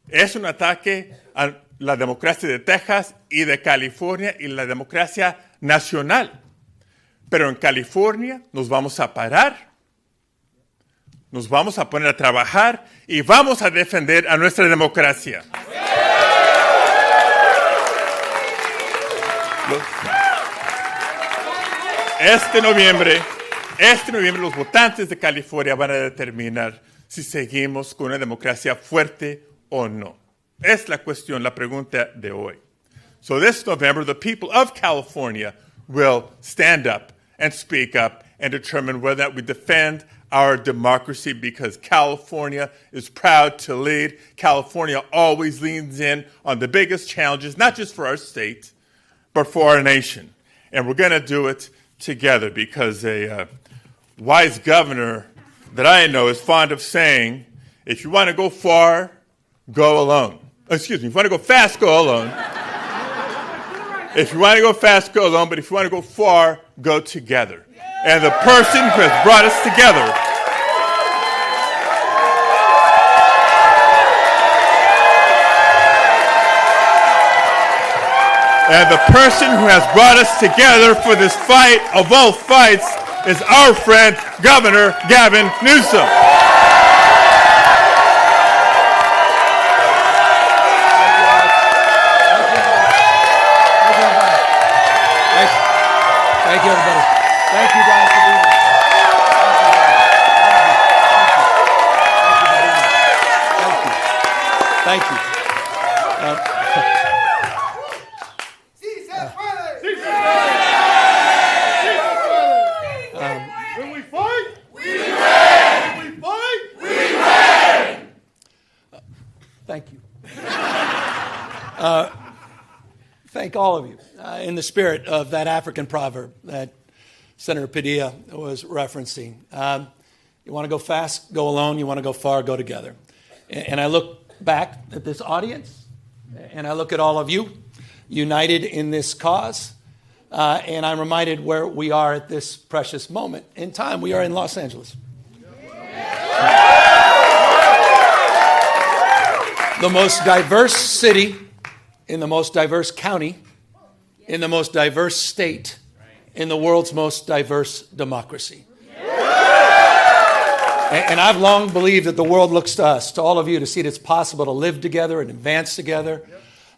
Es un ataque a la democracia de Texas y de California y la democracia nacional. Pero en California nos vamos a parar, nos vamos a poner a trabajar y vamos a defender a nuestra democracia. Este noviembre los votantes de California van a determinar si seguimos con una democracia fuerte o no. Es la cuestión, la pregunta de hoy. So this November, the people of California will stand up and speak up and determine whether or not we defend our democracy, because California is proud to lead. California always leans in on the biggest challenges, not just for our state, but for our nation. And we're going to do it together, because a wise governor that I know is fond of saying, if you want to go far, go alone. Excuse me, if you want to go fast, go alone. If you want to go fast, go alone, but if you want to go far, go together. And the person who has brought us together And the person who has brought us together for this fight of all fights is our friend, Governor Gavin Newsom. Thank you, everybody. Thank you guys for being here. Thank you. When we fight, we win. When we fight, we win. Thank you. Thank all of you in the spirit of that African proverb that Senator Padilla was referencing. You want to go fast, go alone. You want to go far, go together. And I look back at this audience, and I look at all of you united in this cause, and I'm reminded where we are at this precious moment in time. We are in Los Angeles. The most diverse city in the most diverse county, in the most diverse state, in the world's most diverse democracy. And I've long believed that the world looks to us, to all of you, to see that it's possible to live together and advance together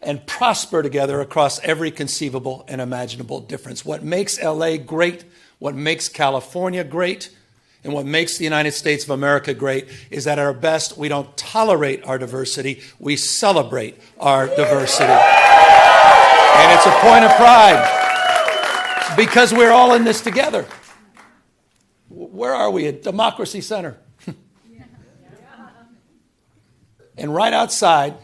and prosper together across every conceivable and imaginable difference. What makes LA great, what makes California great, and what makes the United States of America great is that at our best, we don't tolerate our diversity, we celebrate our diversity. And it's a point of pride because we're all in this together. Where are we? At Democracy Center. And right outside,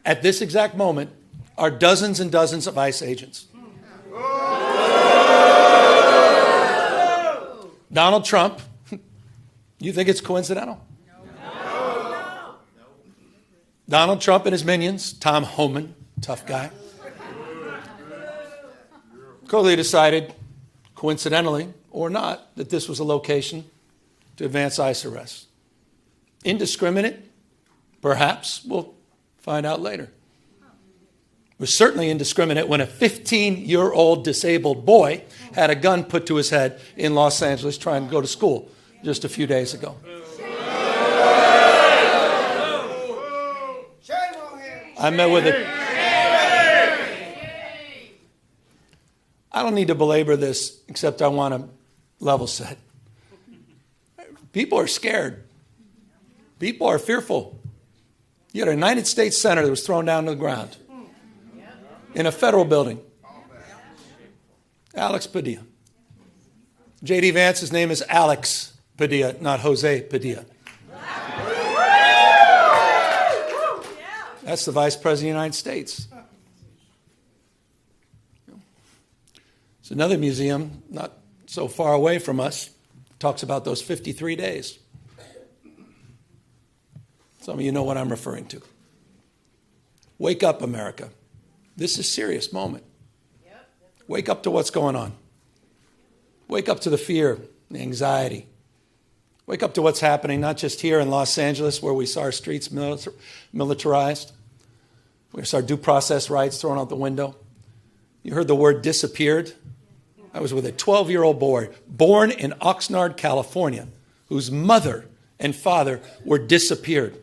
at this exact moment, are dozens and dozens of ICE agents. Donald Trump, you think it's coincidental? No. Donald Trump and his minions, Tom Homan, tough guy, clearly decided, coincidentally or not, that this was a location to advance ICE arrests. Indiscriminate? Perhaps. We'll find out later. It was certainly indiscriminate when a 15-year-old disabled boy had a gun put to his head in Los Angeles trying to go to school just a few days ago. I met with it. I don't need to belabor this, except I want to level set. People are scared. People are fearful. You had a United States senator that was thrown down to the ground in a federal building. Alex Padilla. J.D. Vance's name is Alex Padilla, not Jose Padilla. That's the Vice President of the United States. There's another museum not so far away from us, talks about those 53 days. Some of you know what I'm referring to. Wake up, America. This is a serious moment. Wake up to what's going on. Wake up to the fear, the anxiety. Wake up to what's happening, not just here in Los Angeles, where we saw our streets militarized. We saw our due process rights thrown out the window. You heard the word disappeared. I was with a 12-year-old boy born in Oxnard, California, whose mother and father were disappeared.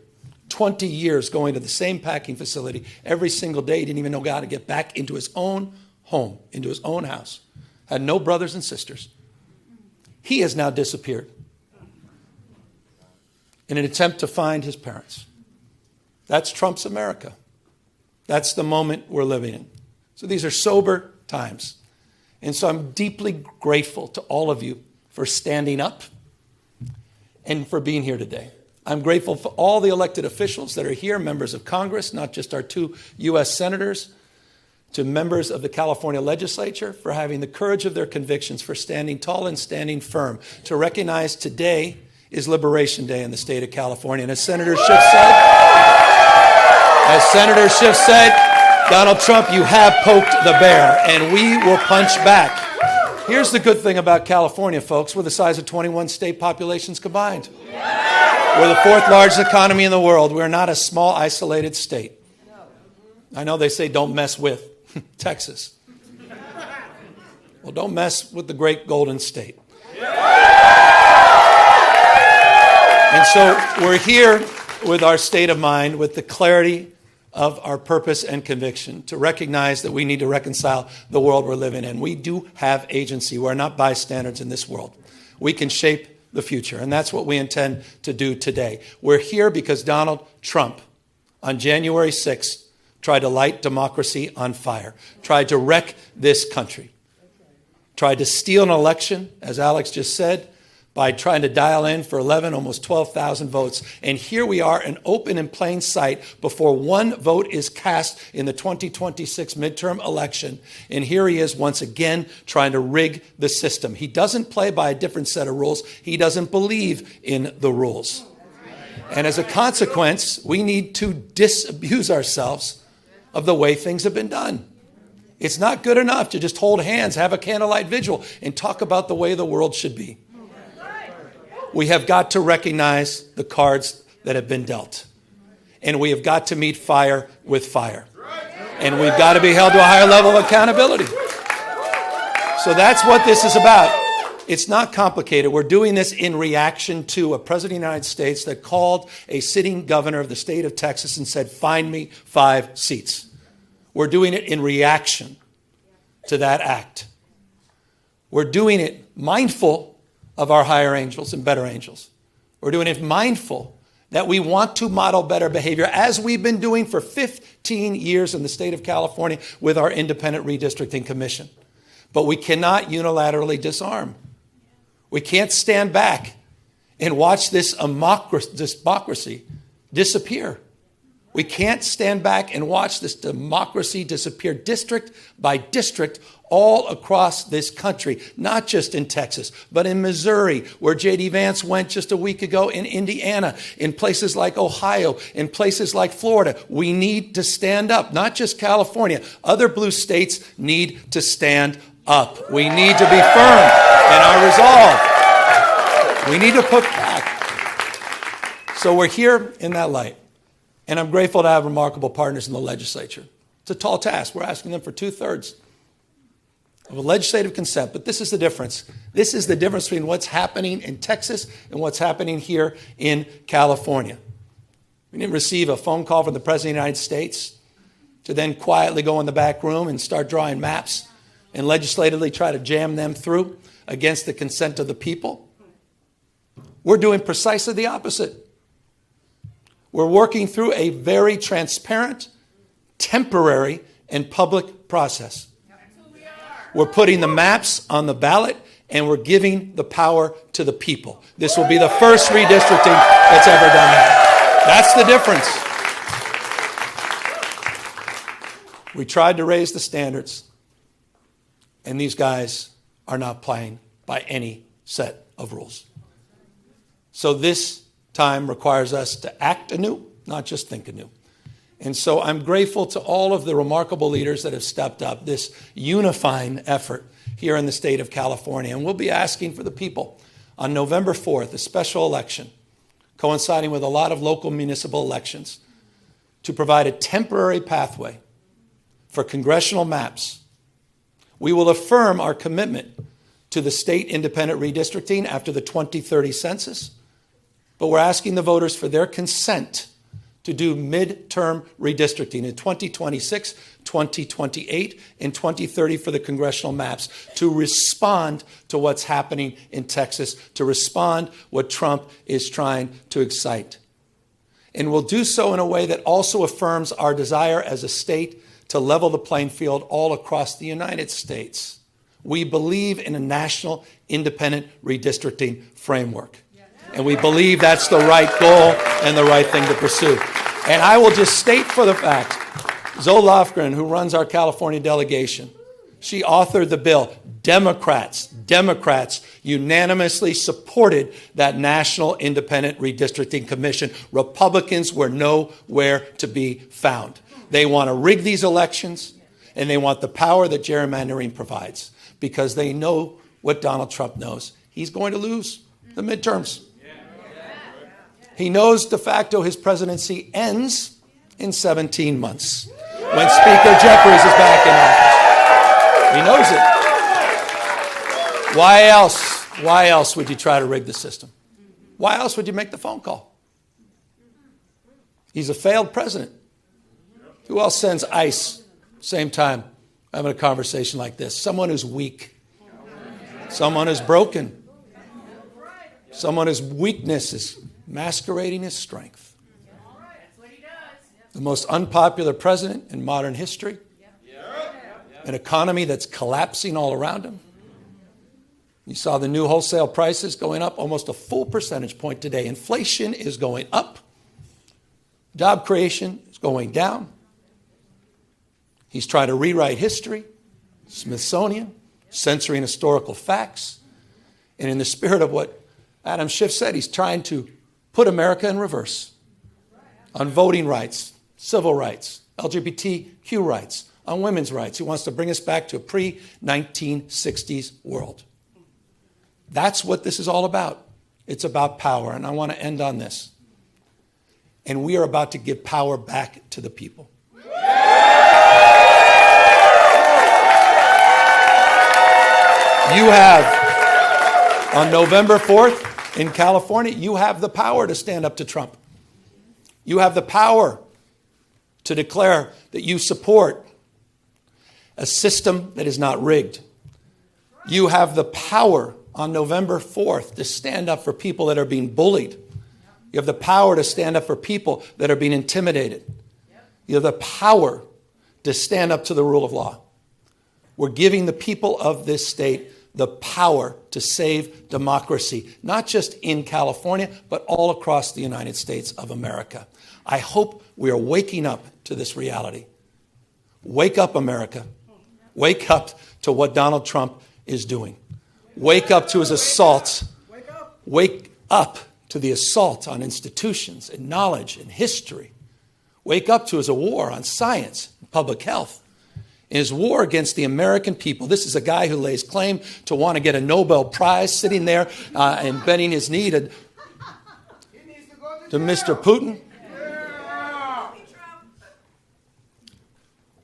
20 years going to the same packing facility every single day. He didn't even know how to get back into his own home, into his own house. Had no brothers and sisters. He has now disappeared in an attempt to find his parents. That's Trump's America. That's the moment we're living in. So these are sober times. And so I'm deeply grateful to all of you for standing up and for being here today. I'm grateful for all the elected officials that are here, members of Congress, not just our 2 U.S. senators, to members of the California legislature for having the courage of their convictions, for standing tall and standing firm, to recognize today is Liberation Day in the state of California. And as Senator Schiff said, Donald Trump, you have poked the bear, and we will punch back. Here's the good thing about California, folks. We're the size of 21 state populations combined. We're the 4th largest economy in the world. We're not a small, isolated state. I know they say don't mess with. Texas. Well, don't mess with the great Golden State. And so we're here with our state of mind, with the clarity of our purpose and conviction, to recognize that we need to reconcile the world we're living in. We do have agency. We're not bystanders in this world. We can shape the future, and that's what we intend to do today. We're here because Donald Trump, on January 6th, tried to light democracy on fire, tried to wreck this country, tried to steal an election, as Alex just said, by trying to dial in for 11, almost 12,000 votes. And here we are, in open and plain sight, before one vote is cast in the 2026 midterm election. And here he is once again trying to rig the system. He doesn't play by a different set of rules. He doesn't believe in the rules. And as a consequence, we need to disabuse ourselves of the way things have been done. It's not good enough to just hold hands, have a candlelight vigil, and talk about the way the world should be. We have got to recognize the cards that have been dealt. And we have got to meet fire with fire. And we've got to be held to a higher level of accountability. So that's what this is about. It's not complicated. We're doing this in reaction to a president of the United States that called a sitting governor of the state of Texas and said, "Find me 5 seats." We're doing it in reaction to that act. We're doing it mindful of our higher angels and better angels. We're doing it mindful that we want to model better behavior, as we've been doing for 15 years in the state of California with our independent redistricting commission. But we cannot unilaterally disarm. We can't stand back and watch this democracy disappear. We can't stand back and watch this democracy disappear district by district all across this country, not just in Texas, but in Missouri, where J.D. Vance went just a week ago, in Indiana, in places like Ohio, in places like Florida. We need to stand up, not just California. Other blue states need to stand up. We need to be firm in our resolve. We need to put back. So we're here in that light. And I'm grateful to have remarkable partners in the legislature. It's a tall task. We're asking them for 2/3 of a legislative consent. But this is the difference. This is the difference between what's happening in Texas and what's happening here in California. We didn't receive a phone call from the President of the United States to then quietly go in the back room and start drawing maps and legislatively try to jam them through against the consent of the people. We're doing precisely the opposite. We're working through a very transparent, temporary, and public process. We're putting the maps on the ballot, and we're giving the power to the people. This will be the first redistricting that's ever done that. That's the difference. We tried to raise the standards, and these guys are not playing by any set of rules. So this time requires us to act anew, not just think anew. And so I'm grateful to all of the remarkable leaders that have stepped up, this unifying effort here in the state of California. And we'll be asking for the people on November 4th, a special election, coinciding with a lot of local municipal elections, to provide a temporary pathway for congressional maps. We will affirm our commitment to the state independent redistricting after the 2030 census. But we're asking the voters for their consent to do midterm redistricting in 2026, 2028, and 2030 for the congressional maps, to respond to what's happening in Texas, to respond what Trump is trying to excite. And we'll do so in a way that also affirms our desire as a state to level the playing field all across the United States. We believe in a national independent redistricting framework. And we believe that's the right goal and the right thing to pursue. And I will just state for the fact, Zoe Lofgren, who runs our California delegation, she authored the bill. Democrats unanimously supported that National Independent Redistricting Commission. Republicans were nowhere to be found. They want to rig these elections, and they want the power that gerrymandering provides, because they know what Donald Trump knows. He's going to lose the midterms. He knows de facto his presidency ends in 17 months. when Speaker Jeffries is back in office. He knows it. Why else would you try to rig the system? Why else would you make the phone call? He's a failed president. Who else sends ICE same time having a conversation like this? Someone who's weak. Someone who's broken. Someone whose weakness is masquerading as strength. The most unpopular president in modern history. An economy that's collapsing all around him. You saw the new wholesale prices going up almost a full percentage point today. Inflation is going up. Job creation is going down. He's trying to rewrite history, Smithsonian, censoring historical facts. And in the spirit of what Adam Schiff said, he's trying to put America in reverse on voting rights, civil rights, LGBTQ rights, on women's rights. He wants to bring us back to a pre-1960s world. That's what this is all about. It's about power. And I want to end on this. And we are about to give power back to the people. You have, on November 4th in California, you have the power to stand up to Trump. You have the power to declare that you support a system that is not rigged. You have the power on November 4th to stand up for people that are being bullied. You have the power to stand up for people that are being intimidated. You have the power to stand up to the rule of law. We're giving the people of this state the power to save democracy, not just in California, but all across the United States of America. I hope we are waking up to this reality. Wake up, America. Wake up to what Donald Trump is doing. Wake up to his assaults. Wake up to the assault on institutions and knowledge and history. Wake up to his war on science and public health. In his war against the American people. This is a guy who lays claim to want to get a Nobel Prize, sitting there and bending his knee to Mr. Putin.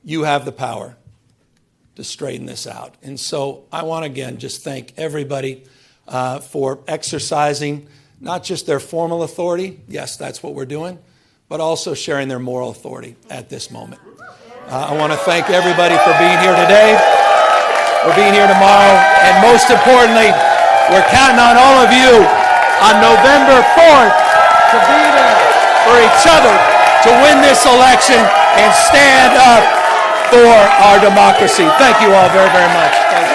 You have the power to straighten this out. And so I want to again just thank everybody for exercising not just their formal authority, yes, that's what we're doing, but also sharing their moral authority at this moment. I want to thank everybody for being here today, for being here tomorrow, and most importantly, we're counting on all of you on November 4th to be there for each other, to win this election and stand up for our democracy. Thank you all very, very much. Thank you.